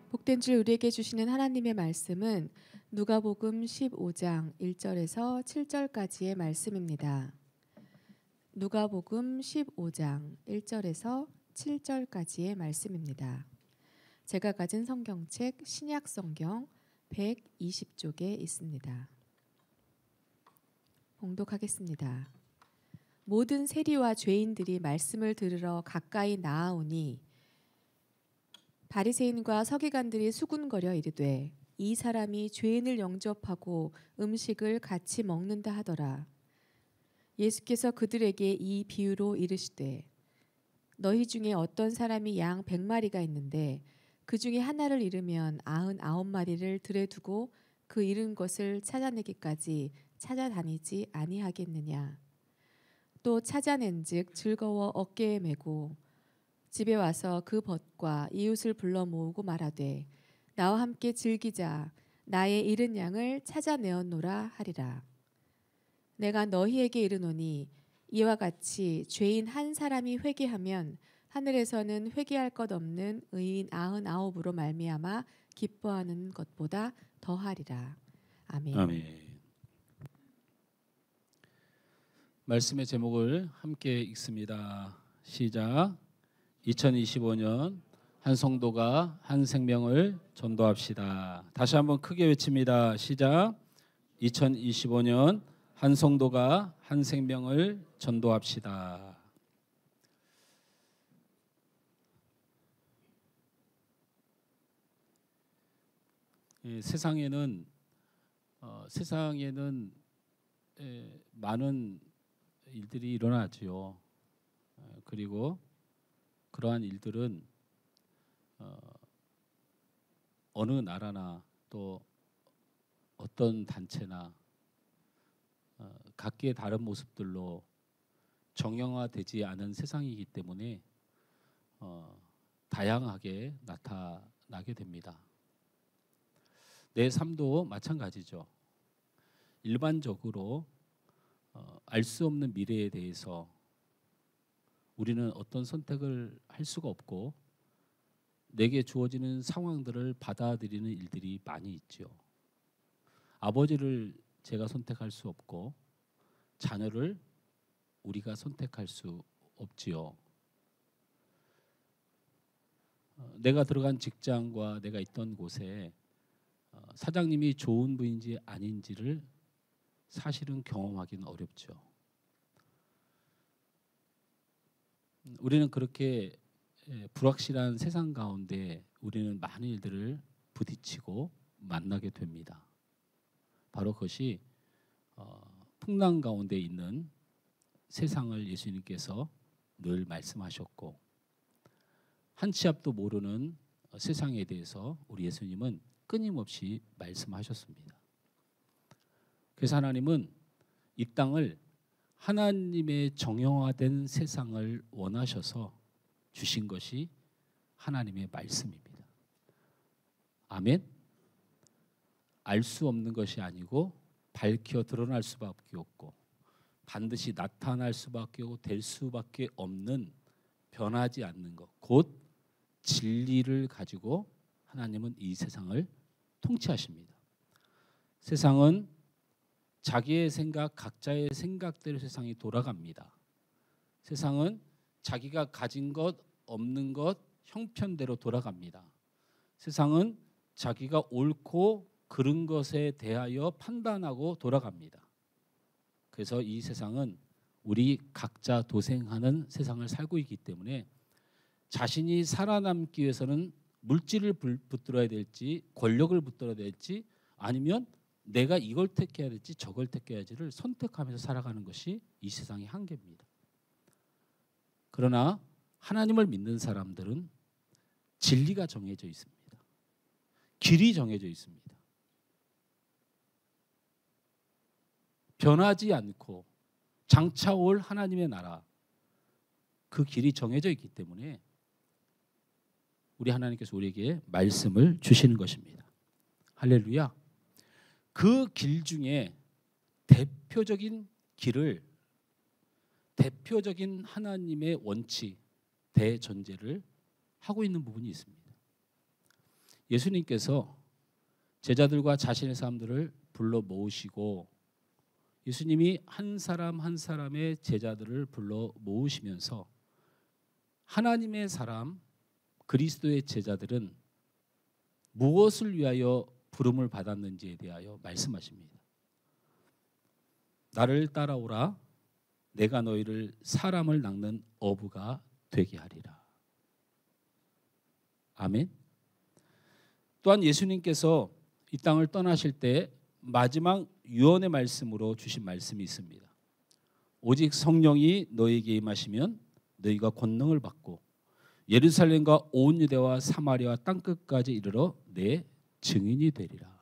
복된 줄 우리에게 주시는 하나님의 말씀은 누가복음 15장 1절에서 7절까지의 말씀입니다. 누가복음 15장 1절에서 7절까지의 말씀입니다. 제가 가진 성경책 신약 성경 120쪽에 있습니다. 봉독하겠습니다. 모든 세리와 죄인들이 말씀을 들으러 가까이 나아오니 바리새인과 서기관들이 수군거려 이르되 이 사람이 죄인을 영접하고 음식을 같이 먹는다 하더라. 예수께서 그들에게 이 비유로 이르시되 너희 중에 어떤 사람이 양 100마리가 있는데 그 중에 하나를 잃으면 99마리를 들에 두고 그 잃은 것을 찾아내기까지 찾아다니지 아니하겠느냐. 또 찾아낸즉 즐거워 어깨에 메고 집에 와서 그 벗과 이웃을 불러 모으고 말하되 나와 함께 즐기자 나의 잃은 양을 찾아내었노라 하리라. 내가 너희에게 이르노니 이와 같이 죄인 한 사람이 회개하면 하늘에서는 회개할 것 없는 의인 99으로 말미암아 기뻐하는 것보다 더하리라. 아멘. 아멘. 말씀의 제목을 함께 읽습니다. 시작. 2025년 한 성도가 한 생명을 전도합시다. 다시 한번 크게 외칩니다. 시작. 2025년 한 성도가 한 생명을 전도합시다. 세상에는 많은 일들이 일어나지요. 그리고 그러한 일들은 어느 나라나 또 어떤 단체나 각기의 다른 모습들로 정형화되지 않은 세상이기 때문에 다양하게 나타나게 됩니다. 내 삶도 마찬가지죠. 일반적으로 알 수 없는 미래에 대해서 우리는 어떤 선택을 할 수가 없고 내게 주어지는 상황들을 받아들이는 일들이 많이 있죠. 아버지를 제가 선택할 수 없고 자녀를 우리가 선택할 수 없지요. 내가 들어간 직장과 내가 있던 곳에 사장님이 좋은 분인지 아닌지를 사실은 경험하기는 어렵죠. 우리는 그렇게 불확실한 세상 가운데 우리는 많은 일들을 부딪히고 만나게 됩니다. 바로 그것이 풍랑 가운데 있는 세상을 예수님께서 늘 말씀하셨고 한 치 앞도 모르는 세상에 대해서 우리 예수님은 끊임없이 말씀하셨습니다. 그래서 하나님은 이 땅을 하나님의 정형화된 세상을 원하셔서 주신 것이 하나님의 말씀입니다. 아멘. 알 수 없는 것이 아니고 밝혀 드러날 수밖에 없고 반드시 나타날 수밖에 없고 될 수밖에 없는 변하지 않는 것, 곧 진리를 가지고 하나님은 이 세상을 통치하십니다. 세상은 자기의 생각, 각자의 생각대로 세상이 돌아갑니다. 세상은 자기가 가진 것, 없는 것, 형편대로 돌아갑니다. 세상은 자기가 옳고 그른 것에 대하여 판단하고 돌아갑니다. 그래서 이 세상은 우리 각자 도생하는 세상을 살고 있기 때문에 자신이 살아남기 위해서는 물질을 붙들어야 될지 권력을 붙들어야 될지 아니면 내가 이걸 택해야 될지 저걸 택해야지를 선택하면서 살아가는 것이 이 세상의 한계입니다. 그러나 하나님을 믿는 사람들은 진리가 정해져 있습니다. 길이 정해져 있습니다. 변하지 않고 장차 올 하나님의 나라 그 길이 정해져 있기 때문에 우리 하나님께서 우리에게 말씀을 주시는 것입니다. 할렐루야. 그 길 중에 대표적인 길을 대표적인 하나님의 원칙, 대전제를 하고 있는 부분이 있습니다. 예수님께서 제자들과 자신의 사람들을 불러 모으시고 예수님이 한 사람 한 사람의 제자들을 불러 모으시면서 하나님의 사람 그리스도의 제자들은 무엇을 위하여 부름을 받았는지에 대하여 말씀하십니다. 나를 따라오라. 내가 너희를 사람을 낚는 어부가 되게 하리라. 아멘. 또한 예수님께서 이 땅을 떠나실 때 마지막 유언의 말씀으로 주신 말씀이 있습니다. 오직 성령이 너희에게 임하시면 너희가 권능을 받고 예루살렘과 온 유대와 사마리아 땅끝까지 이르러 내 증인이 되리라.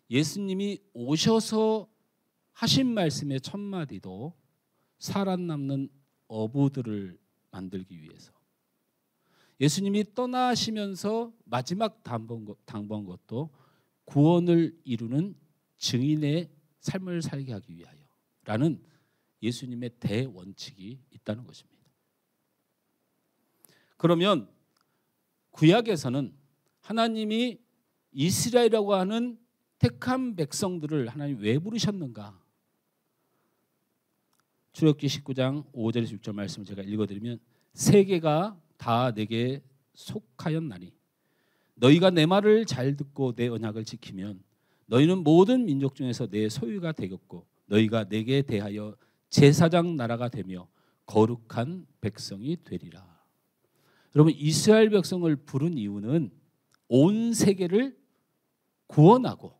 예수님이 오셔서 하신 말씀의 첫 마디도 살아남는 어부들을 만들기 위해서, 예수님이 떠나시면서 마지막 당부한 것도 구원을 이루는 증인의 삶을 살게 하기 위하여라는 예수님의 대원칙이 있다는 것입니다. 그러면 구약에서는 하나님이 이스라엘이라고 하는 택한 백성들을 하나님 왜 부르셨는가? 출애굽기 19장 5절에서 6절 말씀을 제가 읽어드리면, 세계가 다 내게 속하였나니 너희가 내 말을 잘 듣고 내 언약을 지키면 너희는 모든 민족 중에서 내 소유가 되겠고 너희가 내게 대하여 제사장 나라가 되며 거룩한 백성이 되리라. 여러분, 이스라엘 백성을 부른 이유는 온 세계를 구원하고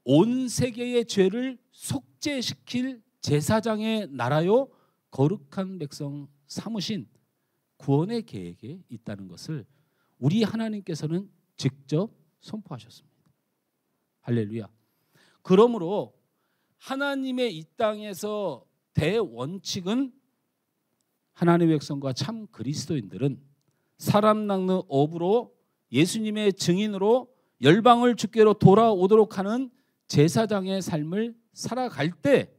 온 세계의 죄를 속죄시킬 제사장의 나라요 거룩한 백성 삼으신 구원의 계획에 있다는 것을 우리 하나님께서는 직접 선포하셨습니다. 할렐루야. 그러므로 하나님의 이 땅에서 대원칙은 하나님의 백성과 참 그리스도인들은 사람 낚는 어부로 예수님의 증인으로 열방을 주께로 돌아오도록 하는 제사장의 삶을 살아갈 때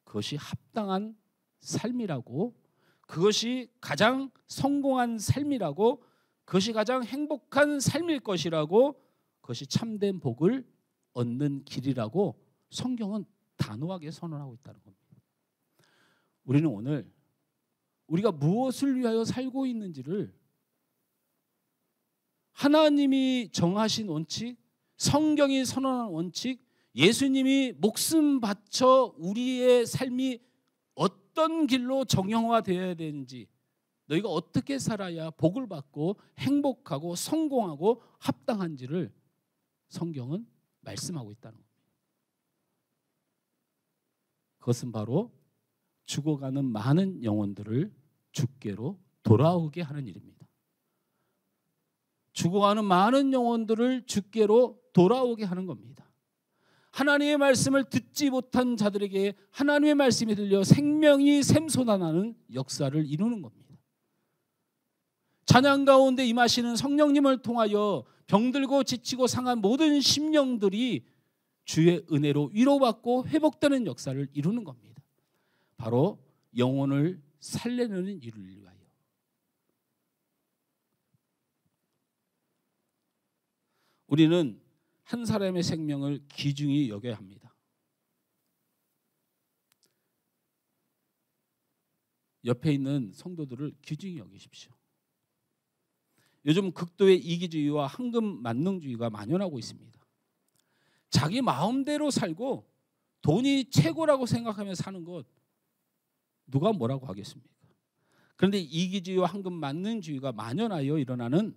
그것이 합당한 삶이라고, 그것이 가장 성공한 삶이라고, 그것이 가장 행복한 삶일 것이라고, 그것이 참된 복을 얻는 길이라고 성경은 단호하게 선언하고 있다는 겁니다. 우리는 오늘 우리가 무엇을 위하여 살고 있는지를 하나님이 정하신 원칙, 성경이 선언한 원칙, 예수님이 목숨 바쳐 우리의 삶이 어떤 길로 정형화되어야 되는지, 너희가 어떻게 살아야 복을 받고 행복하고 성공하고 합당한지를 성경은 말씀하고 있다는 겁니다. 그것은 바로 죽어가는 많은 영혼들을 주께로 돌아오게 하는 일입니다. 죽어가는 많은 영혼들을 주께로 돌아오게 하는 겁니다. 하나님의 말씀을 듣지 못한 자들에게 하나님의 말씀이 들려 생명이 샘솟아나는 역사를 이루는 겁니다. 찬양 가운데 임하시는 성령님을 통하여 병들고 지치고 상한 모든 심령들이 주의 은혜로 위로받고 회복되는 역사를 이루는 겁니다. 바로 영혼을 살려내는 일을 위하여. 우리는 한 사람의 생명을 귀중히 여겨야 합니다. 옆에 있는 성도들을 귀중히 여기십시오. 요즘 극도의 이기주의와 황금 만능주의가 만연하고 있습니다. 자기 마음대로 살고 돈이 최고라고 생각하며 사는 것 누가 뭐라고 하겠습니까? 그런데 이기주의와 황금 만능주의가 만연하여 일어나는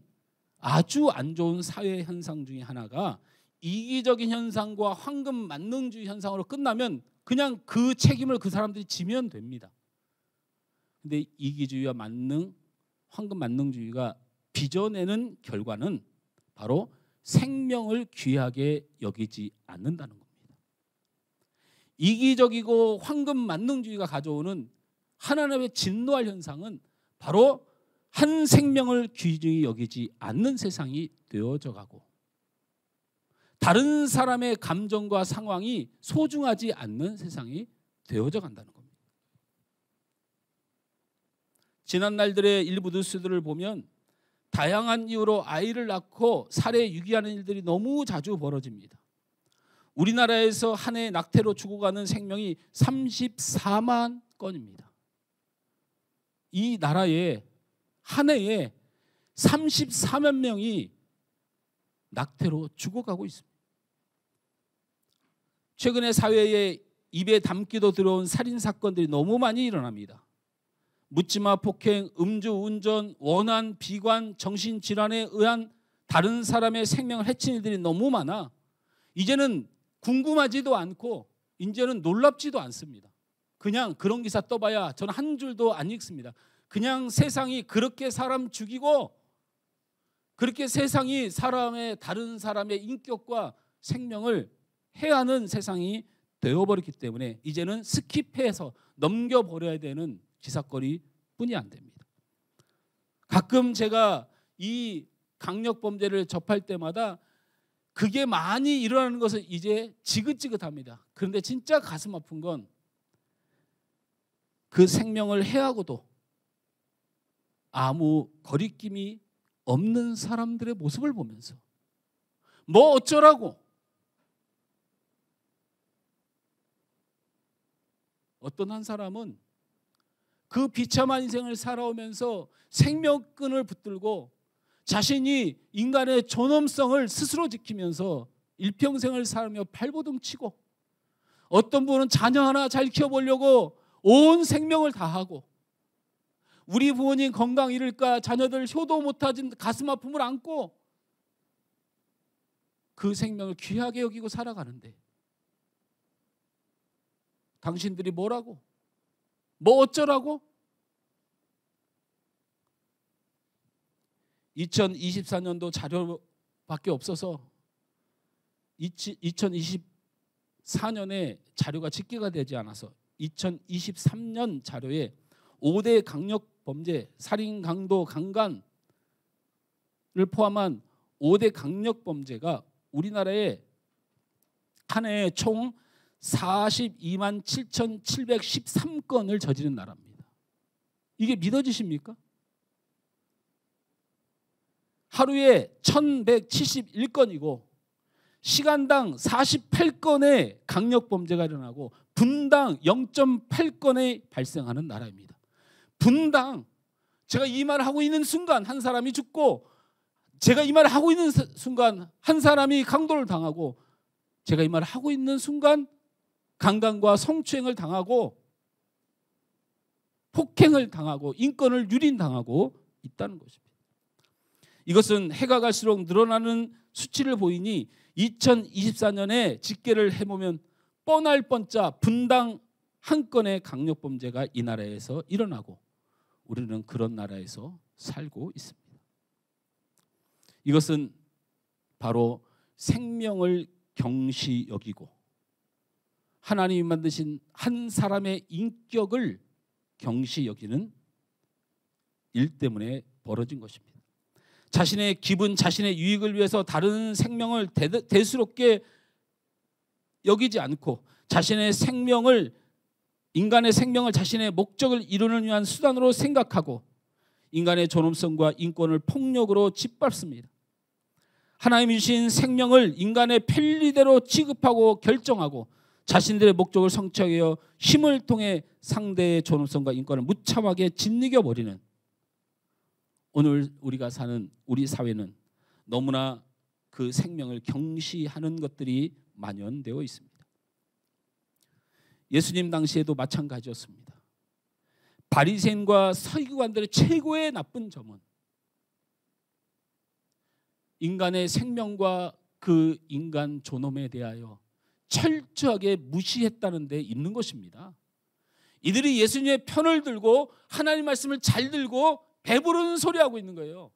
아주 안 좋은 사회 현상 중에 하나가, 이기적인 현상과 황금 만능주의 현상으로 끝나면 그냥 그 책임을 그 사람들이 지면 됩니다. 그런데 이기주의와 황금 만능주의가 빚어내는 결과는 바로 생명을 귀하게 여기지 않는다는 겁니다. 이기적이고 황금 만능주의가 가져오는 하나님의 진노할 현상은 바로 한 생명을 귀중히 여기지 않는 세상이 되어져 가고 다른 사람의 감정과 상황이 소중하지 않는 세상이 되어져 간다는 겁니다. 지난 날들의 일부 뉴스들을 보면 다양한 이유로 아이를 낳고 살해 유기하는 일들이 너무 자주 벌어집니다. 우리나라에서 한 해 낙태로 죽어가는 생명이 34만 건입니다. 이 나라에 한 해에 34만 명이 낙태로 죽어가고 있습니다. 최근에 사회에 입에 담기도 들어온 살인 사건들이 너무 많이 일어납니다. 묻지마 폭행, 음주운전, 원한, 비관, 정신질환에 의한 다른 사람의 생명을 해친 일들이 너무 많아 이제는 궁금하지도 않고 이제는 놀랍지도 않습니다. 그냥 그런 기사 떠봐야 저는 한 줄도 안 읽습니다. 그냥 세상이 그렇게 사람 죽이고 그렇게 세상이 다른 사람의 인격과 생명을 해하는 세상이 되어버렸기 때문에 이제는 스킵해서 넘겨버려야 되는 기사거리뿐이 안 됩니다. 가끔 제가 이 강력범죄를 접할 때마다 그게 많이 일어나는 것은 이제 지긋지긋합니다. 그런데 진짜 가슴 아픈 건 그 생명을 해하고도 아무 거리낌이 없는 사람들의 모습을 보면서 뭐 어쩌라고, 어떤 한 사람은 그 비참한 인생을 살아오면서 생명끈을 붙들고 자신이 인간의 존엄성을 스스로 지키면서 일평생을 살며 발버둥치고, 어떤 분은 자녀 하나 잘 키워보려고 온 생명을 다하고, 우리 부모님 건강 잃을까 자녀들 효도 못하진 가슴 아픔을 안고 그 생명을 귀하게 여기고 살아가는데 당신들이 뭐라고? 뭐 어쩌라고? 2024년도 자료밖에 없어서 2024년에 자료가 집계가 되지 않아서 2023년 자료에 5대 강력범죄, 살인, 강도, 강간을 포함한 5대 강력범죄가 우리나라에 한 해에 총 42만 7,713건을 저지른 나라입니다. 이게 믿어지십니까? 하루에 1,171건이고 시간당 48건의 강력범죄가 일어나고 분당 0.8건에 발생하는 나라입니다. 분당, 제가 이 말을 하고 있는 순간 한 사람이 죽고, 제가 이 말을 하고 있는 순간 한 사람이 강도를 당하고, 제가 이 말을 하고 있는 순간 강간과 성추행을 당하고 폭행을 당하고 인권을 유린당하고 있다는 것입니다. 이것은 해가 갈수록 늘어나는 수치를 보이니 2024년에 집계를 해보면 뻔할 뻔짜 분당 한 건의 강력범죄가 이 나라에서 일어나고 우리는 그런 나라에서 살고 있습니다. 이것은 바로 생명을 경시 여기고 하나님이 만드신 한 사람의 인격을 경시 여기는 일 때문에 벌어진 것입니다. 자신의 기분, 자신의 유익을 위해서 다른 생명을 대수롭게 여기지 않고 자신의 생명을, 인간의 생명을 자신의 목적을 이루는 위한 수단으로 생각하고 인간의 존엄성과 인권을 폭력으로 짓밟습니다. 하나님이 주신 생명을 인간의 편리대로 취급하고 결정하고 자신들의 목적을 성취하기 위해 힘을 통해 상대의 존엄성과 인권을 무참하게 짓이겨버리는 오늘 우리가 사는 우리 사회는 너무나 그 생명을 경시하는 것들이 만연되어 있습니다. 예수님 당시에도 마찬가지였습니다. 바리새인과 서기관들의 최고의 나쁜 점은 인간의 생명과 그 인간 존엄에 대하여 철저하게 무시했다는 데 있는 것입니다. 이들이 예수님의 편을 들고 하나님 말씀을 잘 들고 배부르는 소리하고 있는 거예요.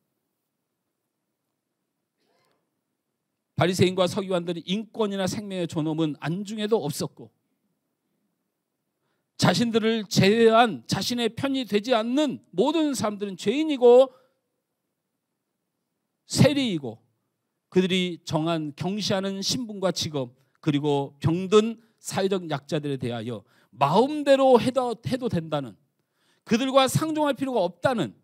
바리새인과 서기관들이 인권이나 생명의 존엄은 안중에도 없었고 자신들을 제외한 자신의 편이 되지 않는 모든 사람들은 죄인이고 세리이고 그들이 정한 경시하는 신분과 직업 그리고 병든 사회적 약자들에 대하여 마음대로 해도 된다는, 그들과 상종할 필요가 없다는,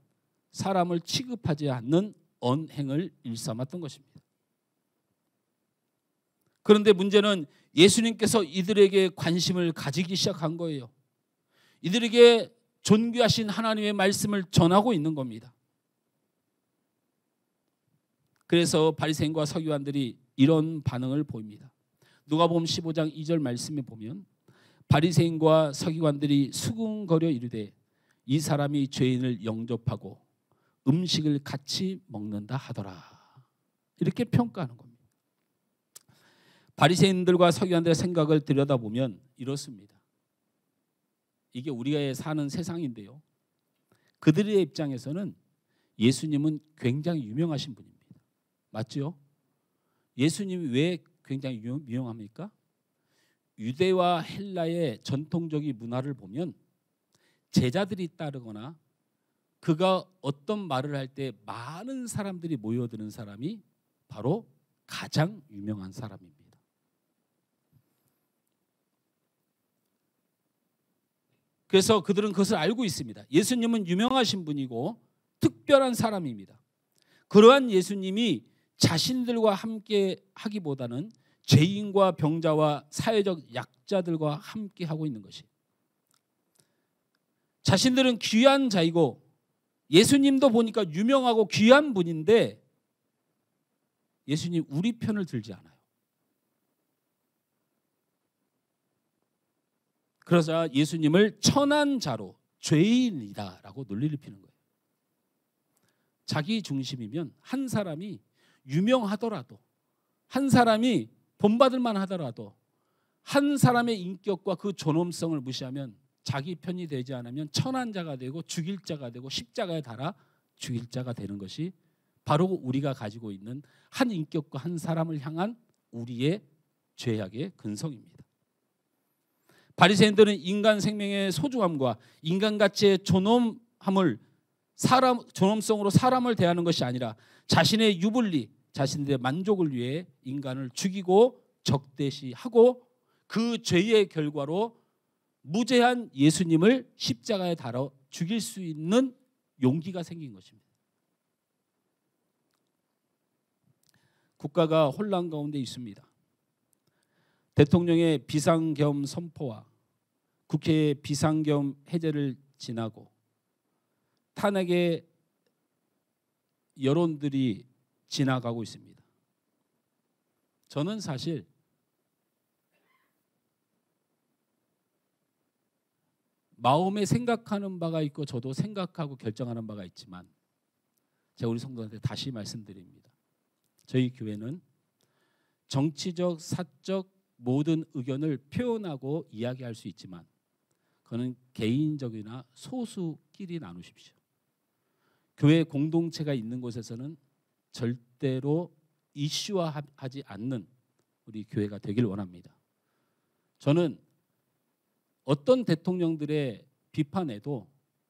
사람을 취급하지 않는 언행을 일삼았던 것입니다. 그런데 문제는 예수님께서 이들에게 관심을 가지기 시작한 거예요. 이들에게 존귀하신 하나님의 말씀을 전하고 있는 겁니다. 그래서 바리새인과 서기관들이 이런 반응을 보입니다. 누가복음 15장 2절 말씀에 보면 바리새인과 서기관들이 수군거려 이르되 이 사람이 죄인을 영접하고 음식을 같이 먹는다 하더라. 이렇게 평가하는 겁니다. 바리새인들과 서기관들의 생각을 들여다보면 이렇습니다. 이게 우리가 사는 세상인데요. 그들의 입장에서는 예수님은 굉장히 유명하신 분입니다. 맞죠? 예수님이 왜 굉장히 유명합니까? 유대와 헬라의 전통적인 문화를 보면 제자들이 따르거나 그가 어떤 말을 할 때 많은 사람들이 모여드는 사람이 바로 가장 유명한 사람입니다. 그래서 그들은 그것을 알고 있습니다. 예수님은 유명하신 분이고 특별한 사람입니다. 그러한 예수님이 자신들과 함께 하기보다는 죄인과 병자와 사회적 약자들과 함께 하고 있는 것이, 자신들은 귀한 자이고 예수님도 보니까 유명하고 귀한 분인데 예수님 우리 편을 들지 않아요. 그러자 예수님을 천한 자로 죄인이다라고 논리를 피는 거예요. 자기 중심이면 한 사람이 유명하더라도, 한 사람이 본받을 만하더라도, 한 사람의 인격과 그 존엄성을 무시하면 자기 편이 되지 않으면 천한 자가 되고 죽일 자가 되고 십자가에 달아 죽일 자가 되는 것이 바로 우리가 가지고 있는 한 인격과 한 사람을 향한 우리의 죄악의 근성입니다. 바리새인들은 인간 생명의 소중함과 인간 가치의 존엄함을 존엄성으로 사람을 대하는 것이 아니라 자신의 유불리, 자신들의 만족을 위해 인간을 죽이고 적대시하고 그 죄의 결과로 무죄한 예수님을 십자가에 달아 죽일 수 있는 용기가 생긴 것입니다. 국가가 혼란 가운데 있습니다. 대통령의 비상겸 선포와 국회의 비상겸 해제를 지나고 탄핵의 여론들이 지나가고 있습니다. 저는 사실 마음에 생각하는 바가 있고 저도 생각하고 결정하는 바가 있지만 제가 우리 성도한테 다시 말씀드립니다. 저희 교회는 정치적, 사적 모든 의견을 표현하고 이야기할 수 있지만 그거는 개인적이나 소수끼리 나누십시오. 교회 공동체가 있는 곳에서는 절대로 이슈화하지 않는 우리 교회가 되길 원합니다. 저는 어떤 대통령들의 비판에도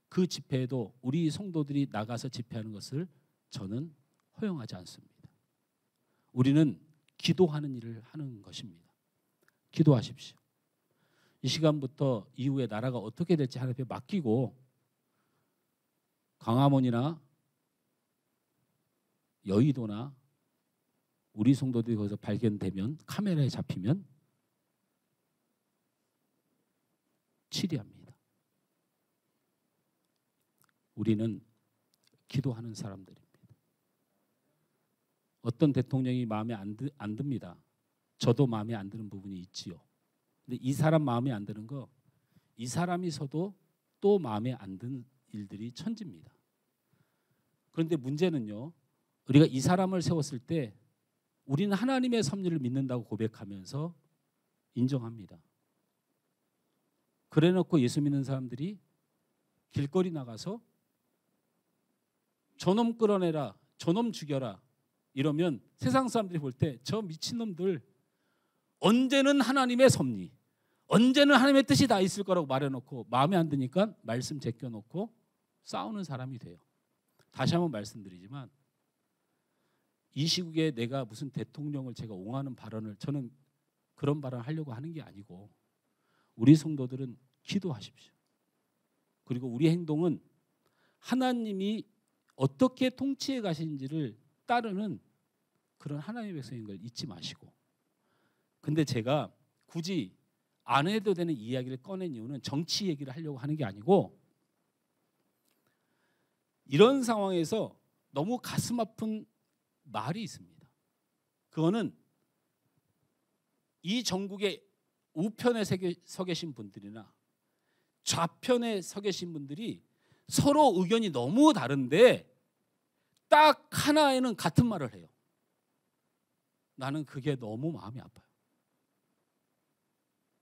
그 집회에도 우리 성도들이 나가서 집회하는 것을 저는 허용하지 않습니다. 우리는 기도하는 일을 하는 것입니다. 기도하십시오. 이 시간부터 이후에 나라가 어떻게 될지 하나님께 맡기고 광화문이나 여의도나 우리 성도들이 거기서 발견되면 카메라에 잡히면 치리합니다. 우리는 기도하는 사람들입니다. 어떤 대통령이 마음에 안 듭니다. 저도 마음에 안 드는 부분이 있지요. 근데 이 사람 마음에 안 드는 거, 이 사람이 서도 또 마음에 안 드는 일들이 천지입니다. 그런데 문제는요, 우리가 이 사람을 세웠을 때 우리는 하나님의 섭리를 믿는다고 고백하면서 인정합니다. 그래놓고 예수 믿는 사람들이 길거리 나가서 저놈 끌어내라, 저놈 죽여라 이러면 세상 사람들이 볼 때 저 미친놈들 언제는 하나님의 섭리, 언제는 하나님의 뜻이 다 있을 거라고 말해놓고 마음에 안 드니까 말씀 제껴놓고 싸우는 사람이 돼요. 다시 한번 말씀드리지만 이 시국에 내가 무슨 대통령을 제가 옹호하는 발언을, 저는 그런 발언을 하려고 하는 게 아니고 우리 성도들은 기도하십시오. 그리고 우리 행동은 하나님이 어떻게 통치해 가시는지를 따르는 그런 하나님의 백성인 걸 잊지 마시고. 근데 제가 굳이 안 해도 되는 이야기를 꺼낸 이유는 정치 얘기를 하려고 하는 게 아니고, 이런 상황에서 너무 가슴 아픈 말이 있습니다. 그거는 이 전국의 우편에 서 계신 분들이나 좌편에 서 계신 분들이 서로 의견이 너무 다른데 딱 하나에는 같은 말을 해요. 나는 그게 너무 마음이 아파요.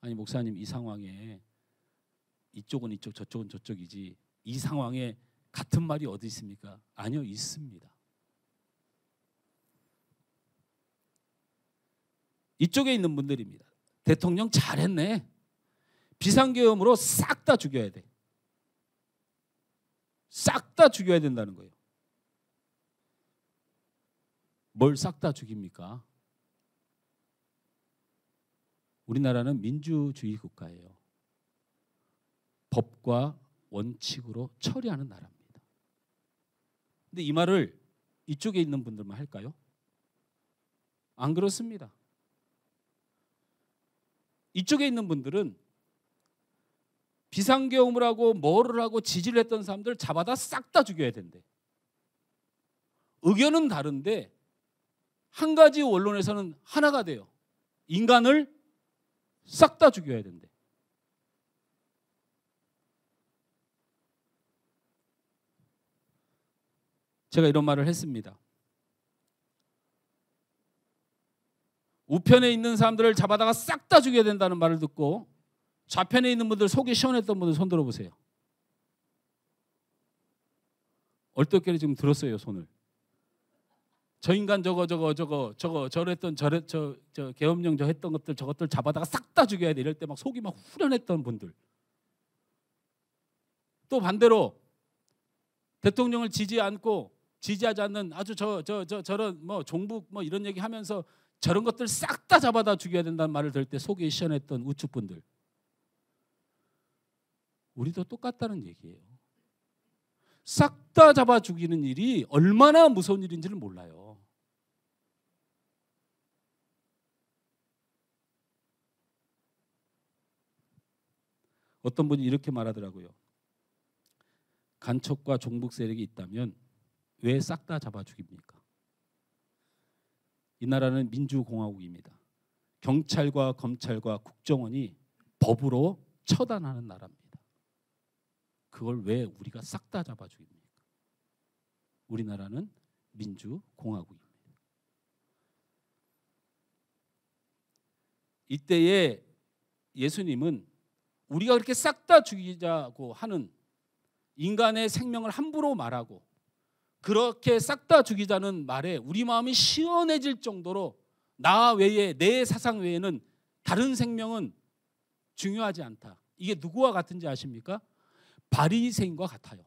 아니 목사님, 이 상황에 이쪽은 이쪽 저쪽은 저쪽이지 이 상황에 같은 말이 어디 있습니까? 아니요, 있습니다. 이쪽에 있는 분들입니다. 대통령 잘했네. 비상계엄으로 싹 다 죽여야 돼. 싹 다 죽여야 된다는 거예요. 뭘 싹 다 죽입니까? 우리나라는 민주주의 국가예요. 법과 원칙으로 처리하는 나라입니다. 근데 이 말을 이쪽에 있는 분들만 할까요? 안 그렇습니다. 이쪽에 있는 분들은 비상계엄을 하고 뭐를 하고 지지를 했던 사람들 잡아다 싹 다 죽여야 된대. 의견은 다른데 한 가지 원론에서는 하나가 돼요. 인간을 싹 다 죽여야 된대. 제가 이런 말을 했습니다. 우편에 있는 사람들을 잡아다가 싹 다 죽여야 된다는 말을 듣고 좌편에 있는 분들, 속이 시원했던 분들 손 들어보세요. 얼떨결에 지금 들었어요, 손을. 저 인간 저랬던 저 계엄령 저 했던 것들 저것들 잡아다가 싹 다 죽여야 돼, 이럴 때 막 속이 막 후련했던 분들. 또 반대로 대통령을 지지하지 않는 아주 저런 뭐 종북 뭐 이런 얘기 하면서 저런 것들 싹 다 잡아다 죽여야 된다는 말을 들을 때 속이 시원했던 우측분들. 우리도 똑같다는 얘기예요. 싹 다 잡아 죽이는 일이 얼마나 무서운 일인지를 몰라요. 어떤 분이 이렇게 말하더라고요. 간첩과 종북 세력이 있다면 왜 싹 다 잡아 죽입니까? 이 나라는 민주공화국입니다. 경찰과 검찰과 국정원이 법으로 처단하는 나라입니다. 그걸 왜 우리가 싹 다 잡아 죽입니까? 우리나라는 민주공화국입니다. 이때에 예수님은 우리가 그렇게 싹 다 죽이자고 하는 인간의 생명을 함부로 말하고 그렇게 싹 다 죽이자는 말에 우리 마음이 시원해질 정도로 나 외에, 내 사상 외에는 다른 생명은 중요하지 않다. 이게 누구와 같은지 아십니까? 바리새인과 같아요.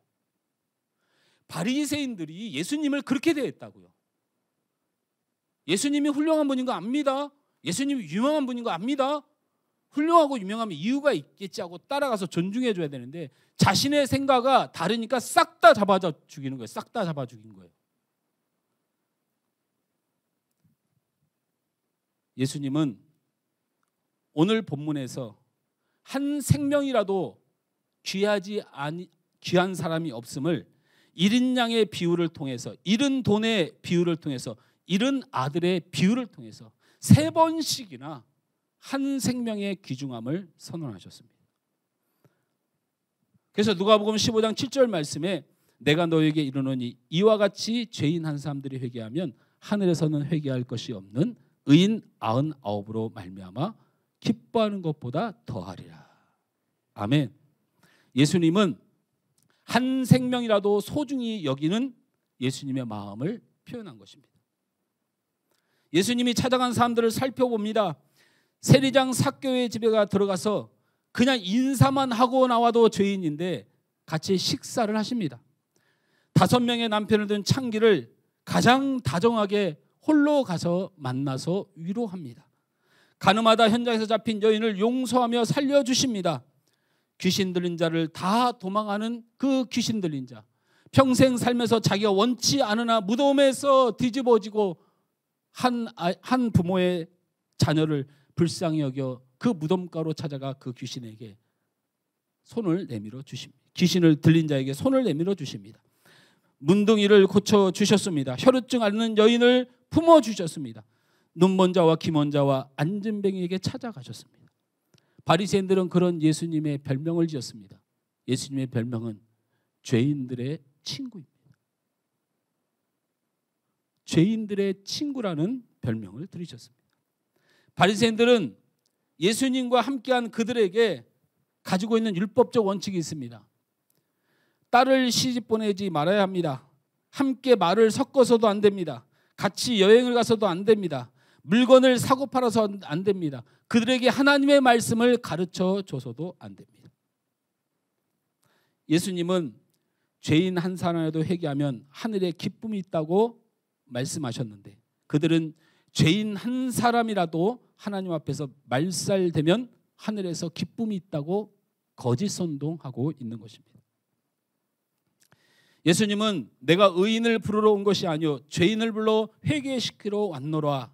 바리새인들이 예수님을 그렇게 대했다고요. 예수님이 훌륭한 분인 거 압니다. 예수님이 유명한 분인 거 압니다. 훌륭하고 유명하면 이유가 있겠지 하고 따라가서 존중해 줘야 되는데 자신의 생각이 다르니까 싹 다 잡아 죽이는 거예요. 싹 다 잡아 죽인 거예요. 예수님은 오늘 본문에서 한 생명이라도 귀한 사람이 없음을 잃은 양의 비유를 통해서, 잃은 돈의 비유를 통해서, 잃은 아들의 비유를 통해서 3번씩이나 한 생명의 귀중함을 선언하셨습니다. 그래서 누가복음 15장 7절 말씀에 내가 너에게 이르노니 이와 같이 죄인 한 사람들이 회개하면 하늘에서는 회개할 것이 없는 의인 99으로 말미암아 기뻐하는 것보다 더하리라. 아멘. 예수님은 한 생명이라도 소중히 여기는 예수님의 마음을 표현한 것입니다. 예수님이 찾아간 사람들을 살펴봅니다. 세리장 삭개오의 집에 들어가서 그냥 인사만 하고 나와도 죄인인데 같이 식사를 하십니다. 5명의 남편을 둔 창기를 가장 다정하게 홀로 가서 만나서 위로합니다. 가늠하다 현장에서 잡힌 여인을 용서하며 살려주십니다. 귀신 들린 자를 다 도망하는 그 귀신 들린 자, 평생 살면서 자기가 원치 않으나 무덤에서 뒤집어지고 한 부모의 자녀를 불쌍히 여겨 그 무덤가로 찾아가 그 귀신에게 손을 내밀어 주십니다. 귀신을 들린 자에게 손을 내밀어 주십니다. 문둥이를 고쳐 주셨습니다. 혈루증 앓는 여인을 품어 주셨습니다. 눈먼 자와 귀먼 자와 안진뱅이에게 찾아가셨습니다. 바리새인들은 그런 예수님의 별명을 지었습니다. 예수님의 별명은 죄인들의 친구입니다. 죄인들의 친구라는 별명을 들으셨습니다. 바리새인들은 예수님과 함께한 그들에게 가지고 있는 율법적 원칙이 있습니다. 딸을 시집 보내지 말아야 합니다. 함께 말을 섞어서도 안 됩니다. 같이 여행을 가서도 안 됩니다. 물건을 사고 팔아서 안 됩니다. 그들에게 하나님의 말씀을 가르쳐 줘서도 안 됩니다. 예수님은 죄인 한 사람이라도 회개하면 하늘에 기쁨이 있다고 말씀하셨는데 그들은 죄인 한 사람이라도 하나님 앞에서 말살되면 하늘에서 기쁨이 있다고 거짓 선동하고 있는 것입니다. 예수님은 내가 의인을 부르러 온 것이 아니요 죄인을 불러 회개시키러 왔노라.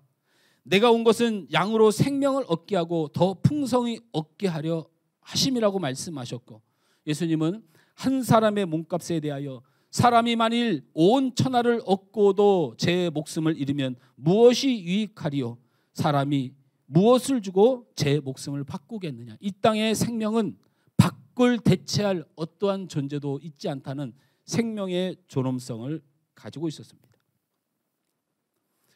내가 온 것은 양으로 생명을 얻게 하고 더 풍성히 얻게 하려 하심이라고 말씀하셨고 예수님은 한 사람의 몸값에 대하여 사람이 만일 온 천하를 얻고도 제 목숨을 잃으면 무엇이 유익하리요? 사람이 무엇을 주고 제 목숨을 바꾸겠느냐? 이 땅의 생명은 바꿀 대체할 어떠한 존재도 있지 않다는 생명의 존엄성을 가지고 있었습니다.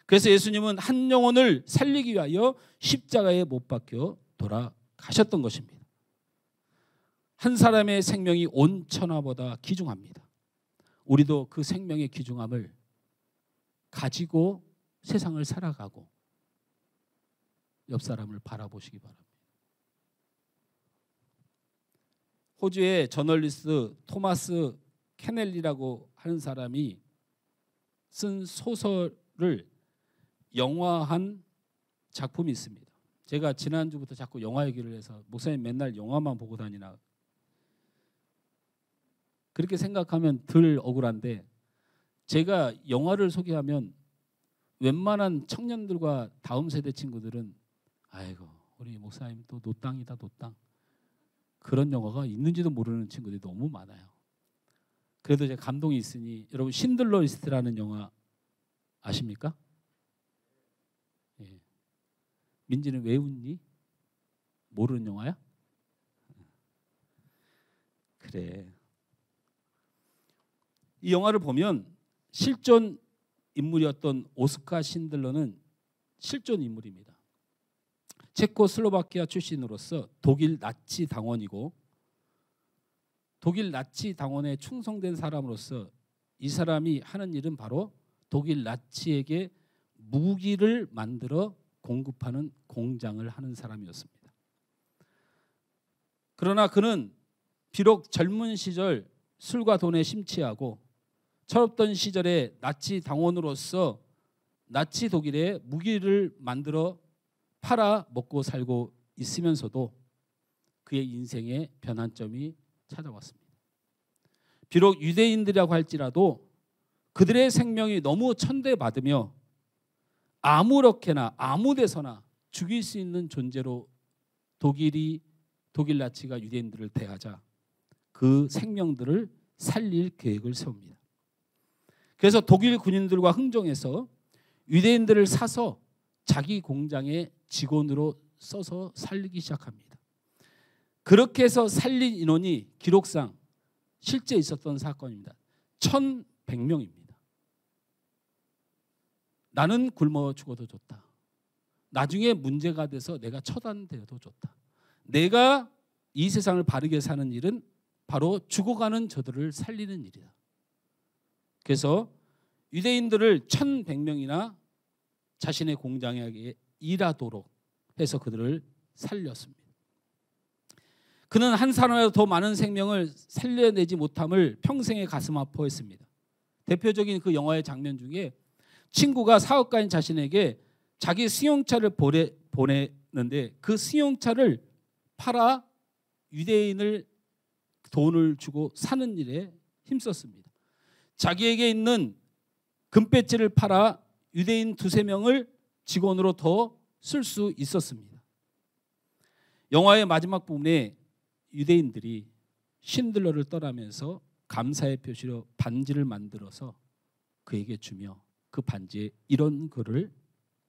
그래서 예수님은 한 영혼을 살리기 위하여 십자가에 못 박혀 돌아가셨던 것입니다. 한 사람의 생명이 온 천하보다 귀중합니다. 우리도 그 생명의 귀중함을 가지고 세상을 살아가고 옆 사람을 바라보시기 바랍니다. 호주의 저널리스트 토마스 케넬리라고 하는 사람이 쓴 소설을 영화한 작품이 있습니다. 제가 지난주부터 자꾸 영화 얘기를 해서 목사님 맨날 영화만 보고 다니나 그렇게 생각하면 덜 억울한데 제가 영화를 소개하면 웬만한 청년들과 다음 세대 친구들은 아이고 우리 목사님 또 노땅이다 노땅 그런 영화가 있는지도 모르는 친구들이 너무 많아요. 그래도 제가 감동이 있으니 여러분 신들러 리스트라는 영화 아십니까? 예. 민지는 왜 웃니? 모르는 영화야? 그래. 이 영화를 보면 실존 인물이었던 오스카 신들러는 실존 인물입니다. 체코슬로바키아 출신으로서 독일 나치 당원이고 독일 나치 당원에 충성된 사람으로서 이 사람이 하는 일은 바로 독일 나치에게 무기를 만들어 공급하는 공장을 하는 사람이었습니다. 그러나 그는 비록 젊은 시절 술과 돈에 심취하고 철없던 시절에 나치 당원으로서 나치 독일에 무기를 만들어 팔아 먹고 살고 있으면서도 그의 인생에 변환점이 찾아왔습니다. 비록 유대인들이라고 할지라도 그들의 생명이 너무 천대받으며 아무렇게나 아무 데서나 죽일 수 있는 존재로 독일 나치가 유대인들을 대하자 그 생명들을 살릴 계획을 세웁니다. 그래서 독일 군인들과 흥정해서 유대인들을 사서 자기 공장의 직원으로 써서 살리기 시작합니다. 그렇게 해서 살린 인원이 기록상 실제 있었던 사건입니다. 1,100명입니다. 나는 굶어 죽어도 좋다. 나중에 문제가 돼서 내가 처단되어도 좋다. 내가 이 세상을 바르게 사는 일은 바로 죽어가는 저들을 살리는 일이다. 그래서 유대인들을 1,100명이나 자신의 공장에 일하도록 해서 그들을 살렸습니다. 그는 한 사람이라도 더 많은 생명을 살려내지 못함을 평생에 가슴 아파했습니다. 대표적인 그 영화의 장면 중에 친구가 사업가인 자신에게 자기 승용차를 보내는데 그 승용차를 팔아 유대인을 돈을 주고 사는 일에 힘썼습니다. 자기에게 있는 금배지를 팔아 유대인 두세 명을 직원으로 더 쓸 수 있었습니다. 영화의 마지막 부분에 유대인들이 신들러를 떠나면서 감사의 표시로 반지를 만들어서 그에게 주며 그 반지에 이런 글을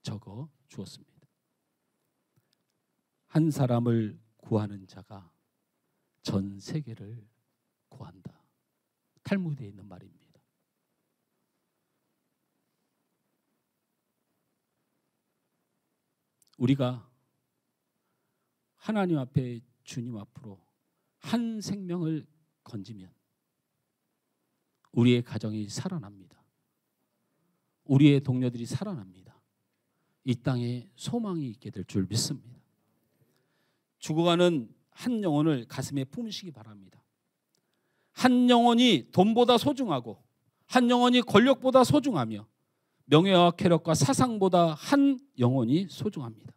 적어 주었습니다. 한 사람을 구하는 자가 전 세계를 구한다. 탈무드에 있는 말입니다. 우리가 하나님 앞에 주님 앞으로 한 생명을 건지면 우리의 가정이 살아납니다. 우리의 동료들이 살아납니다. 이 땅에 소망이 있게 될 줄 믿습니다. 죽어가는 한 영혼을 가슴에 품으시기 바랍니다. 한 영혼이 돈보다 소중하고 한 영혼이 권력보다 소중하며 명예와 쾌락과 사상보다 한 영혼이 소중합니다.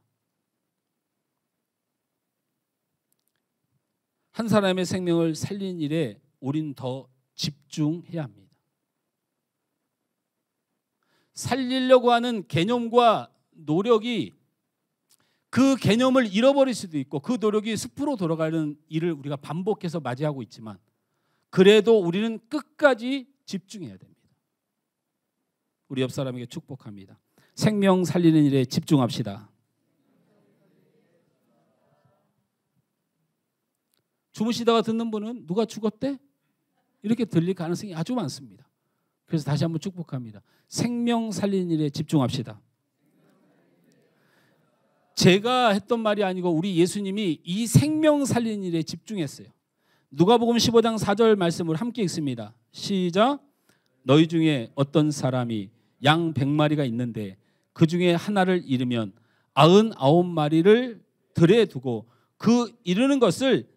한 사람의 생명을 살리는 일에 우린 더 집중해야 합니다. 살리려고 하는 개념과 노력이 그 개념을 잃어버릴 수도 있고 그 노력이 숲으로 돌아가는 일을 우리가 반복해서 맞이하고 있지만 그래도 우리는 끝까지 집중해야 됩니다. 우리 옆 사람에게 축복합니다. 생명 살리는 일에 집중합시다. 주무시다가 듣는 분은 누가 죽었대? 이렇게 들릴 가능성이 아주 많습니다. 그래서 다시 한번 축복합니다. 생명 살리는 일에 집중합시다. 제가 했던 말이 아니고 우리 예수님이 이 생명 살리는 일에 집중했어요. 누가복음 15장 4절 말씀을 함께 읽습니다. 시작. 너희 중에 어떤 사람이 양 100마리가 있는데 그 중에 하나를 잃으면 99마리를 들에 두고 그 잃는 것을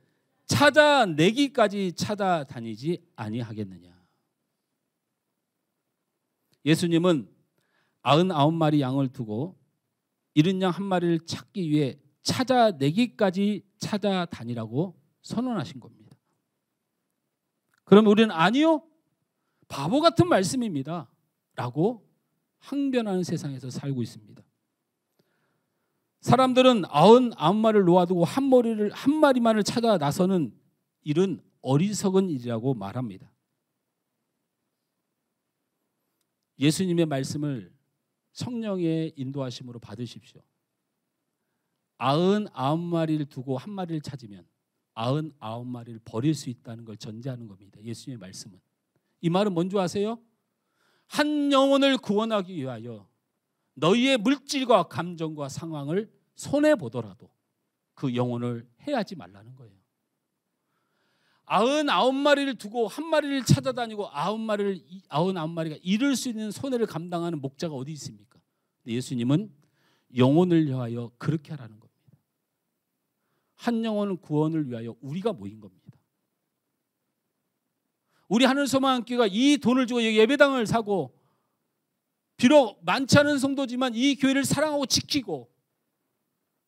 찾아내기까지 찾아다니지 아니하겠느냐. 예수님은 99마리 양을 두고 잃은 양 한 마리를 찾기 위해 찾아내기까지 찾아다니라고 선언하신 겁니다. 그러면 우리는 아니요, 바보 같은 말씀입니다 라고 항변하는 세상에서 살고 있습니다. 사람들은 99마리를 놓아두고 한 마리만을 찾아 나서는 일은 어리석은 일이라고 말합니다. 예수님의 말씀을 성령의 인도하심으로 받으십시오. 99마리를 두고 한 마리를 찾으면 99마리를 버릴 수 있다는 걸 전제하는 겁니다. 예수님의 말씀은. 이 말은 뭔지 아세요? 한 영혼을 구원하기 위하여 너희의 물질과 감정과 상황을 손해보더라도 그 영혼을 해하지 말라는 거예요. 99마리를 두고 한 마리를 찾아다니고 99마리가 잃을 수 있는 손해를 감당하는 목자가 어디 있습니까? 예수님은 영혼을 위하여 그렇게 하라는 겁니다. 한 영혼은 구원을 위하여 우리가 모인 겁니다. 우리 하늘소망교회가 이 돈을 주고 예배당을 사고 비록 많지 않은 성도지만 이 교회를 사랑하고 지키고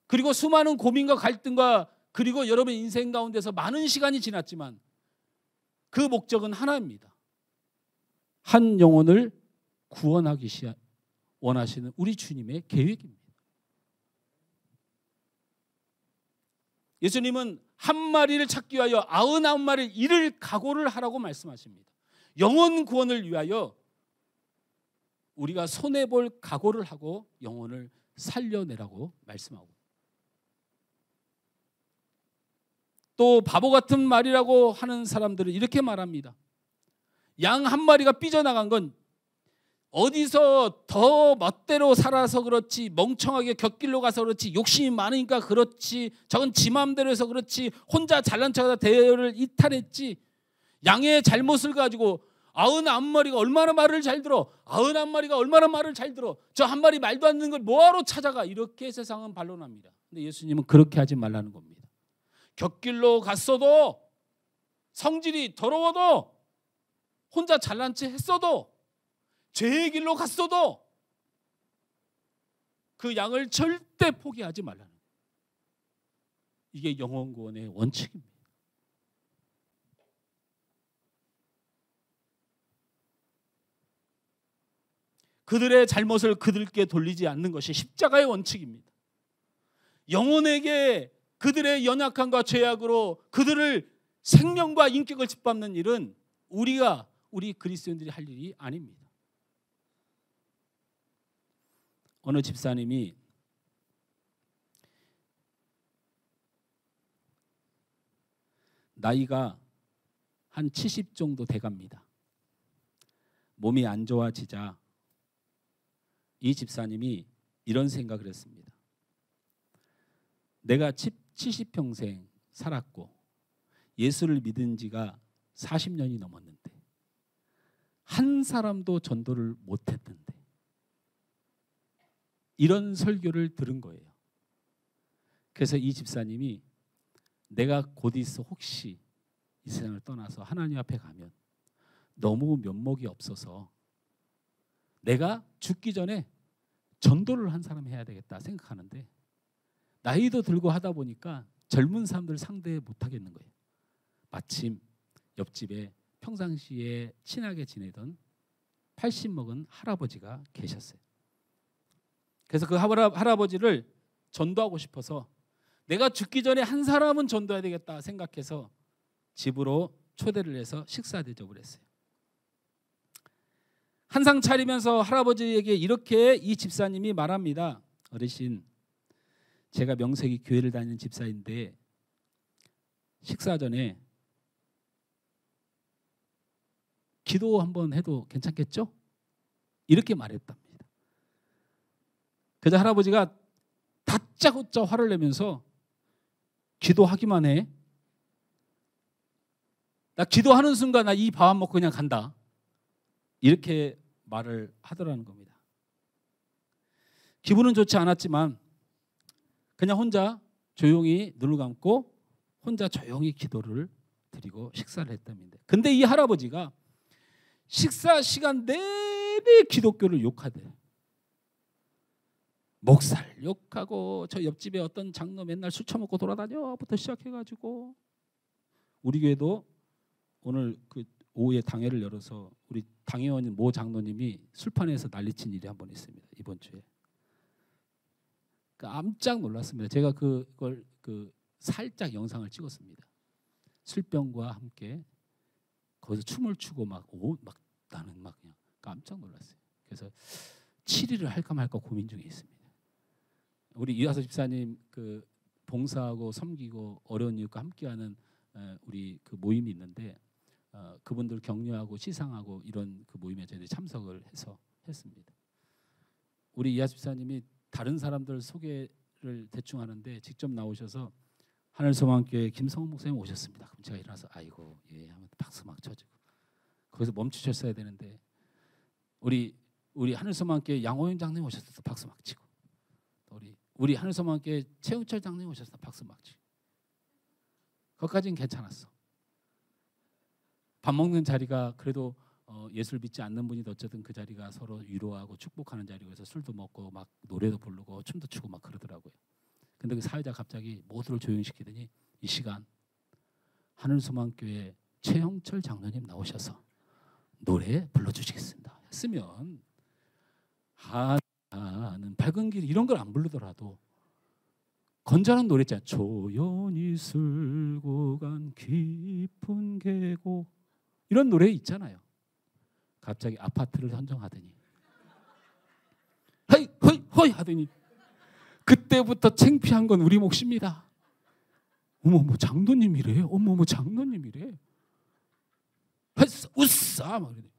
그리고 수많은 고민과 갈등과 그리고 여러분 인생 가운데서 많은 시간이 지났지만 그 목적은 하나입니다. 한 영혼을 구원하기 원하시는 우리 주님의 계획입니다. 예수님은 한 마리를 찾기 위하여 99마리를 잃을 각오를 하라고 말씀하십니다. 영혼 구원을 위하여 우리가 손해볼 각오를 하고 영혼을 살려내라고 말씀하고 또 바보 같은 말이라고 하는 사람들은 이렇게 말합니다. 양 한 마리가 삐져나간 건 어디서 더 멋대로 살아서 그렇지 멍청하게 곁길로 가서 그렇지 욕심이 많으니까 그렇지 저건 지 마음대로 해서 그렇지 혼자 잘난 척하다 대열을 이탈했지 양의 잘못을 가지고 99마리가 얼마나 말을 잘 들어 99마리가 얼마나 말을 잘 들어 저 한 마리 말도 안 되는 걸 뭐하러 찾아가 이렇게 세상은 반론합니다. 근데 예수님은 그렇게 하지 말라는 겁니다. 곁길로 갔어도 성질이 더러워도 혼자 잘난 체 했어도 죄의 길로 갔어도 그 양을 절대 포기하지 말라는 거예요. 이게 영혼 구원의 원칙입니다. 그들의 잘못을 그들께 돌리지 않는 것이 십자가의 원칙입니다. 영혼에게 그들의 연약함과 죄악으로 그들을 생명과 인격을 짓밟는 일은 우리 그리스도인들이 할 일이 아닙니다. 어느 집사님이 나이가 한 70 정도 돼갑니다. 몸이 안 좋아지자 이 집사님이 이런 생각을 했습니다. 내가 70평생 살았고 예수를 믿은 지가 40년이 넘었는데 한 사람도 전도를 못했는데 이런 설교를 들은 거예요. 그래서 이 집사님이 내가 곧 있어 혹시 이 세상을 떠나서 하나님 앞에 가면 너무 면목이 없어서 내가 죽기 전에 전도를 한 사람 해야 되겠다 생각하는데 나이도 들고 하다 보니까 젊은 사람들 상대 못하겠는 거예요. 마침 옆집에 평상시에 친하게 지내던 80 먹은 할아버지가 계셨어요. 그래서 그 할아버지를 전도하고 싶어서 내가 죽기 전에 한 사람은 전도해야 되겠다 생각해서 집으로 초대를 해서 식사 대접을 했어요. 한상 차리면서 할아버지에게 이렇게 이 집사님이 말합니다. 어르신, 제가 명색이 교회를 다니는 집사인데 식사 전에 기도 한번 해도 괜찮겠죠? 이렇게 말했답니다. 그래서 할아버지가 다짜고짜 화를 내면서 기도하기만 해. 나 기도하는 순간 나 이 밥 안 먹고 그냥 간다. 이렇게 말을 하더라는 겁니다. 기분은 좋지 않았지만 그냥 혼자 조용히 눈을 감고 혼자 조용히 기도를 드리고 식사를 했답니다. 근데 이 할아버지가 식사 시간 내내 기독교를 욕하대요. 목사를 욕하고 저 옆집에 어떤 장로 맨날 술 처먹고 돌아다녀부터 시작해가지고 우리 교회도 오늘 그 오후에 당회를 열어서 우리 당회원인 모 장로님이 술판에서 난리친 일이 한 번 있습니다. 이번 주에. 깜짝 놀랐습니다. 제가 그걸 살짝 영상을 찍었습니다. 술병과 함께 거기서 춤을 추고 막 나는 막 그냥 깜짝 놀랐어요. 그래서 7일을 할까 말까 고민 중에 있습니다. 우리 이화서 집사님 그 봉사하고 섬기고 어려운 이웃과 함께하는 우리 그 모임이 있는데 그분들 격려하고 시상하고 이런 그 모임에 저희들이 참석을 해서 했습니다. 우리 이화서 집사님이 다른 사람들 소개를 대충 하는데 직접 나오셔서 하늘소망교회 김성훈 목사님 오셨습니다. 그럼 제가 일어나서 아이고 예 하면 박수 막 쳐주고 거기서 멈추셨어야 되는데 우리 하늘소망교회 양호영 장님 오셨어서 박수 막 치고 우리 하늘소망교회 최은철 장님 오셨어 박수 막 치고 그것까지는 괜찮았어. 밥 먹는 자리가 그래도 예수를 믿지 않는 분이 어쨌든 그 자리가 서로 위로하고 축복하는 자리고 해서 술도 먹고 막 노래도 부르고 춤도 추고 막 그러더라고요. 근데 그 사회자 갑자기 모두를 조용시키더니 이 시간 하늘소망교회 최영철 장로님 나오셔서 노래 불러주시겠습니다 했으면 하는 밝은 길 이런 걸 안 부르더라도 건전한 노래 있잖아요. 조연히 쓸고 간 깊은 계곡 이런 노래 있잖아요. 갑자기 아파트를 선정하더니 허이 허이 허이 하더니 그때부터 창피한 건 우리 몫입니다. 어머 장로님이래. 어머 장로님이래. 웃싸 막 그래.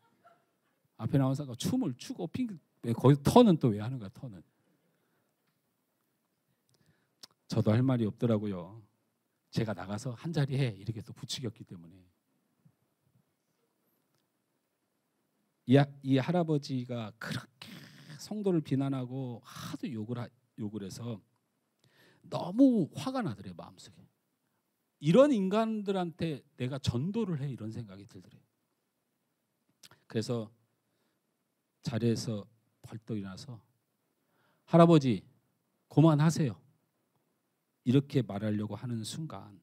앞에 나온 사람가 춤을 추고 핑크 거기 턴은 또 왜 하는 거야 턴은. 저도 할 말이 없더라고요. 제가 나가서 한 자리 해 이렇게 또 부추겼기 때문에. 이 할아버지가 그렇게 성도를 비난하고 하도 욕을 해서 너무 화가 나더래요 마음속에. 이런 인간들한테 내가 전도를 해 이런 생각이 들더래요. 그래서 자리에서 벌떡 일어나서 할아버지 그만하세요 이렇게 말하려고 하는 순간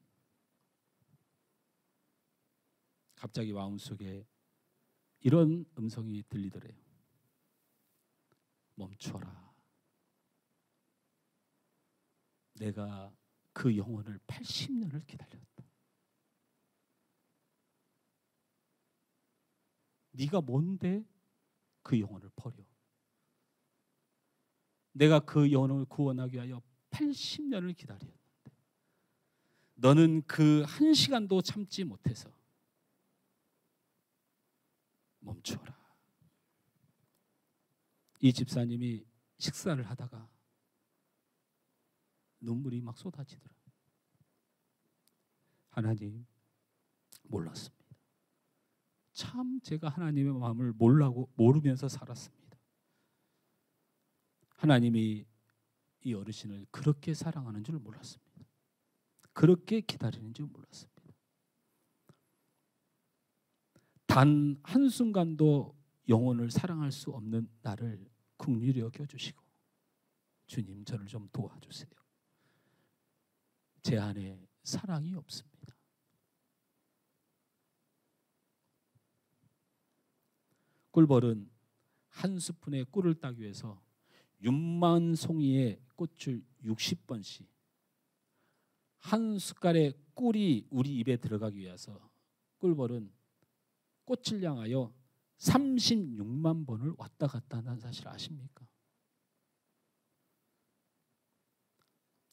갑자기 마음속에 이런 음성이 들리더래요. 멈춰라. 내가 그 영혼을 80년을 기다렸다. 네가 뭔데 그 영혼을 버려? 내가 그 영혼을 구원하기 위하여 80년을 기다렸는데 너는 그 한 시간도 참지 못해서 멈춰라. 이 집사님이 식사를 하다가 눈물이 막 쏟아지더라. 하나님, 몰랐습니다. 참 제가 하나님의 마음을 모르면서 살았습니다. 하나님이 이 어르신을 그렇게 사랑하는 줄 몰랐습니다. 그렇게 기다리는 줄 몰랐습니다. 단 한순간도 영혼을 사랑할 수 없는 나를 긍휼히 여겨주시고 주님 저를 좀 도와주세요. 제 안에 사랑이 없습니다. 꿀벌은 한 스푼의 꿀을 따기 위해서 6만 송이의 꽃을 60번씩 한 숟갈의 꿀이 우리 입에 들어가기 위해서 꿀벌은 꽃을 향하여 36만 번을 왔다 갔다 한다는 사실 아십니까?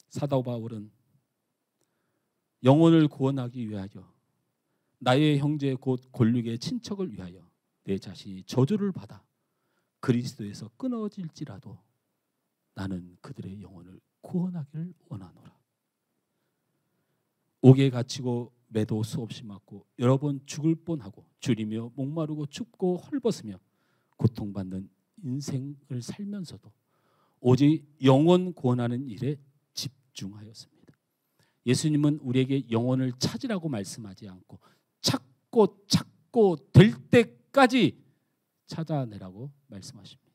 사도 바울은 영혼을 구원하기 위하여 나의 형제 곧 골육의 친척을 위하여 내 자신이 저주를 받아 그리스도에서 끊어질지라도 나는 그들의 영혼을 구원하기를 원하노라. 옥에 갇히고 매도 수없이 맞고 여러 번 죽을 뻔하고 줄이며 목마르고 춥고 헐벗으며 고통받는 인생을 살면서도 오직 영혼 구원하는 일에 집중하였습니다. 예수님은 우리에게 영혼을 찾으라고 말씀하지 않고 찾고 될 때까지 찾아내라고 말씀하십니다.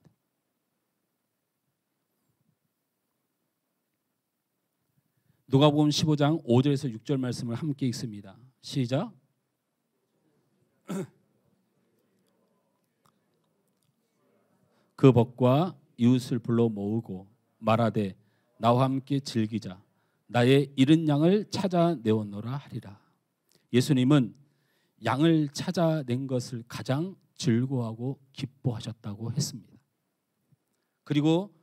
누가복음 15장 5절에서 6절 말씀을 함께 읽습니다. 시작. 그 벗과 이웃을 불러 모으고 말하되 나와 함께 즐기자. 나의 잃은 양을 찾아내었노라 하리라. 예수님은 양을 찾아낸 것을 가장 즐거워하고 기뻐하셨다고 했습니다. 그리고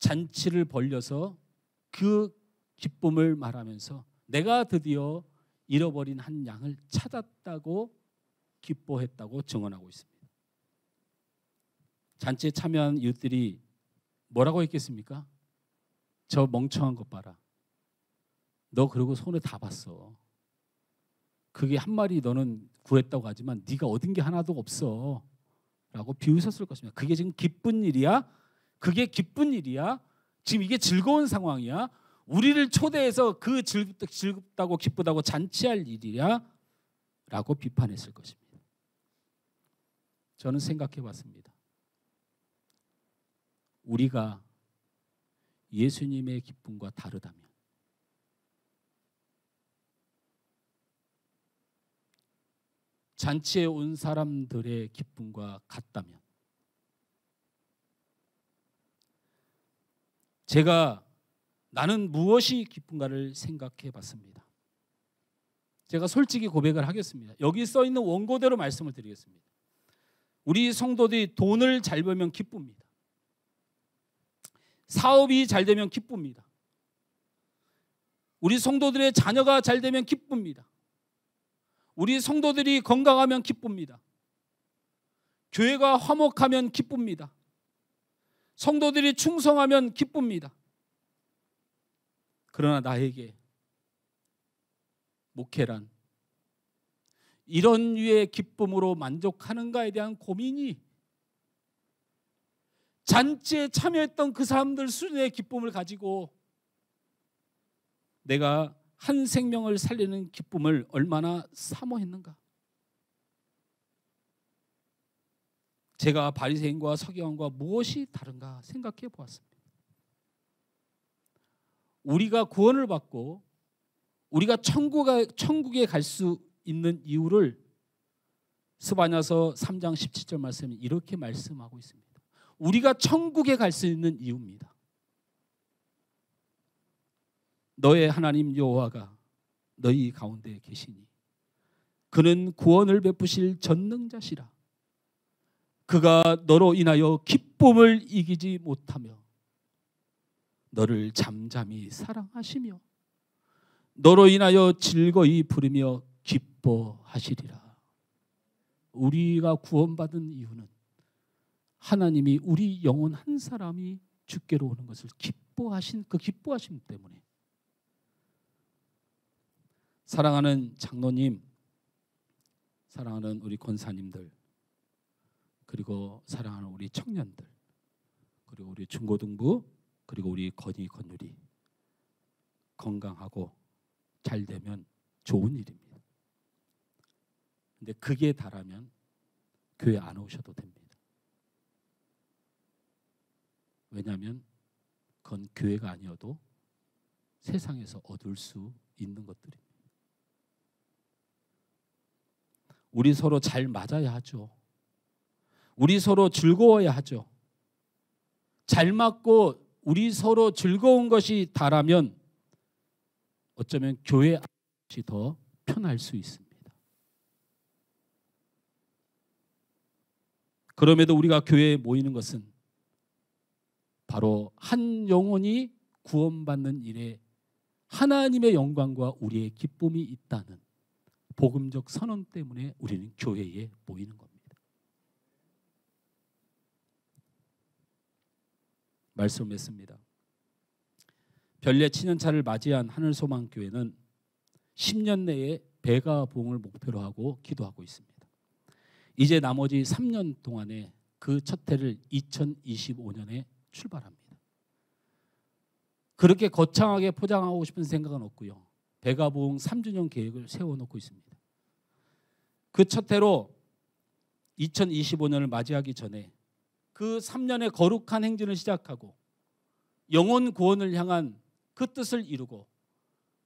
잔치를 벌려서 그 기쁨을 말하면서 내가 드디어 잃어버린 한 양을 찾았다고 기뻐했다고 증언하고 있습니다. 잔치에 참여한 이웃들이 뭐라고 했겠습니까? 저 멍청한 것 봐라. 너 그러고 손에 다 봤어. 그게 한 마리 너는 구했다고 하지만 네가 얻은 게 하나도 없어 라고 비웃었을 것입니다. 그게 지금 기쁜 일이야? 그게 기쁜 일이야? 지금 이게 즐거운 상황이야? 우리를 초대해서 그 즐겁다고 기쁘다고 잔치할 일이야? 라고 비판했을 것입니다. 저는 생각해 봤습니다. 우리가 예수님의 기쁨과 다르다면 잔치에 온 사람들의 기쁨과 같다면 제가 나는 무엇이 기쁜가를 생각해 봤습니다. 제가 솔직히 고백을 하겠습니다. 여기 써 있는 원고대로 말씀을 드리겠습니다. 우리 성도들이 돈을 잘 벌면 기쁩니다. 사업이 잘 되면 기쁩니다. 우리 성도들의 자녀가 잘 되면 기쁩니다. 우리 성도들이 건강하면 기쁩니다. 교회가 화목하면 기쁩니다. 성도들이 충성하면 기쁩니다. 그러나 나에게 목회란 이런 류의 기쁨으로 만족하는가에 대한 고민이 잔치에 참여했던 그 사람들 수준의 기쁨을 가지고 내가 한 생명을 살리는 기쁨을 얼마나 사모했는가. 제가 바리새인과 서기관과 무엇이 다른가 생각해 보았습니다. 우리가 구원을 받고 우리가 천국에 갈 수 있는 이유를 스바냐서 3장 17절 말씀이 이렇게 말씀하고 있습니다. 우리가 천국에 갈 수 있는 이유입니다. 너의 하나님 여호와가 너희 가운데 계시니 그는 구원을 베푸실 전능자시라. 그가 너로 인하여 기쁨을 이기지 못하며 너를 잠잠히 사랑하시며 너로 인하여 즐거이 부르며 기뻐하시리라. 우리가 구원받은 이유는 하나님이 우리 영혼 한 사람이 주께로 오는 것을 기뻐하신 그 기뻐하심 때문에. 사랑하는 장로님, 사랑하는 우리 권사님들, 그리고 사랑하는 우리 청년들, 그리고 우리 중고등부, 그리고 우리 건율이 건강하고 잘 되면 좋은 일입니다. 근데 그게 다라면 교회 안 오셔도 됩니다. 왜냐하면 그건 교회가 아니어도 세상에서 얻을 수 있는 것들입니다. 우리 서로 잘 맞아야 하죠. 우리 서로 즐거워야 하죠. 잘 맞고 우리 서로 즐거운 것이 다라면 어쩌면 교회 안이 더 편할 수 있습니다. 그럼에도 우리가 교회에 모이는 것은 바로 한 영혼이 구원받는 일에 하나님의 영광과 우리의 기쁨이 있다는 복음적 선언 때문에 우리는 교회에 모이는 겁니다. 말씀을 맺습니다. 별내 친연차를 맞이한 하늘소망교회는 10년 내에 배가 부흥을 목표로 하고 기도하고 있습니다. 이제 나머지 3년 동안에 그 첫 해를 2025년에 출발합니다. 그렇게 거창하게 포장하고 싶은 생각은 없고요. 배가 부흥 3주년 계획을 세워놓고 있습니다. 그 첫 해로 2025년을 맞이하기 전에 그 3년의 거룩한 행진을 시작하고 영혼 구원을 향한 그 뜻을 이루고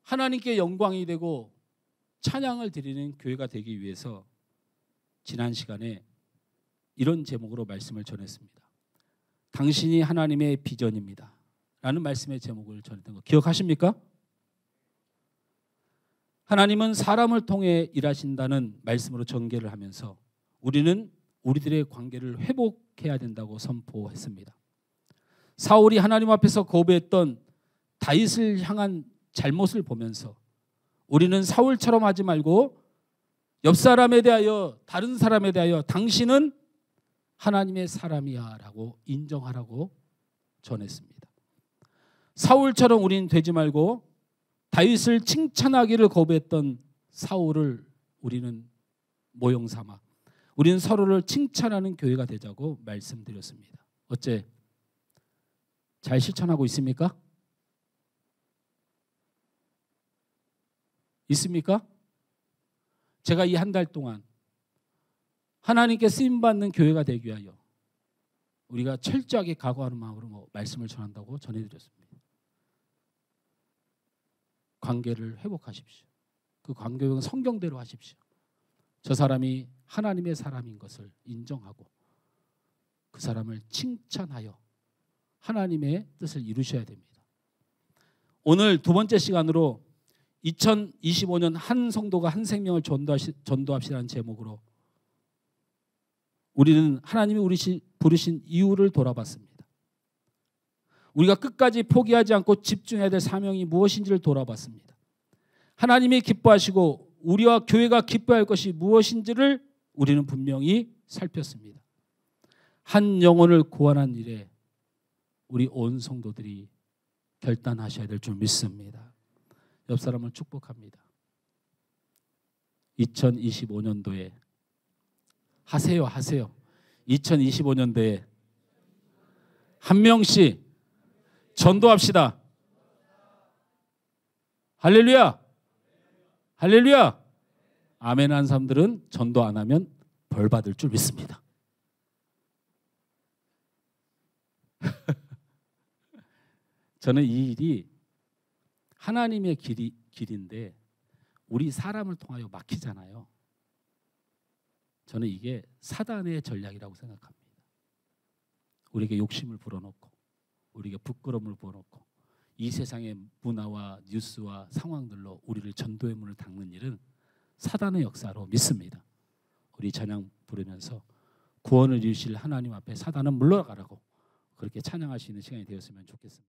하나님께 영광이 되고 찬양을 드리는 교회가 되기 위해서 지난 시간에 이런 제목으로 말씀을 전했습니다. 당신이 하나님의 비전입니다 라는 말씀의 제목을 전했던 거 기억하십니까? 하나님은 사람을 통해 일하신다는 말씀으로 전개를 하면서 우리는 우리들의 관계를 회복해야 된다고 선포했습니다. 사울이 하나님 앞에서 거부했던 다윗을 향한 잘못을 보면서 우리는 사울처럼 하지 말고 옆 사람에 대하여 다른 사람에 대하여 당신은 하나님의 사람이야 라고 인정하라고 전했습니다. 사울처럼 우리는 되지 말고 다윗을 칭찬하기를 거부했던 사울을 우리는 모형 삼아 우리는 서로를 칭찬하는 교회가 되자고 말씀드렸습니다. 어째 잘 실천하고 있습니까? 있습니까? 제가 이 한 달 동안 하나님께 쓰임받는 교회가 되기 위하여 우리가 철저하게 각오하는 마음으로 말씀을 전한다고 전해드렸습니다. 관계를 회복하십시오. 그 관계는 성경대로 하십시오. 저 사람이 하나님의 사람인 것을 인정하고 그 사람을 칭찬하여 하나님의 뜻을 이루셔야 됩니다. 오늘 두 번째 시간으로 2025년 한 성도가 한 생명을 전도합시라는 제목으로 우리는 하나님이 우리 부르신 이유를 돌아봤습니다. 우리가 끝까지 포기하지 않고 집중해야 될 사명이 무엇인지를 돌아봤습니다. 하나님이 기뻐하시고 우리와 교회가 기뻐할 것이 무엇인지를 우리는 분명히 살폈습니다. 한 영혼을 구원한 일에 우리 온 성도들이 결단하셔야 될 줄 믿습니다. 옆 사람을 축복합니다. 2025년도에 하세요. 2025년도에 한 명씩 전도합시다. 할렐루야. 할렐루야. 아멘 한 사람들은 전도 안 하면 벌 받을 줄 믿습니다. 저는 이 일이 하나님의 길인데 우리 사람을 통하여 막히잖아요. 저는 이게 사단의 전략이라고 생각합니다. 우리에게 욕심을 불어넣고 우리에게 부끄러움을 불어넣고 이 세상의 문화와 뉴스와 상황들로 우리를 전도의 문을 닫는 일은 사단의 역사로 믿습니다. 우리 찬양 부르면서 구원을 이루실 하나님 앞에 사단은 물러가라고 그렇게 찬양할 수 있는 시간이 되었으면 좋겠습니다.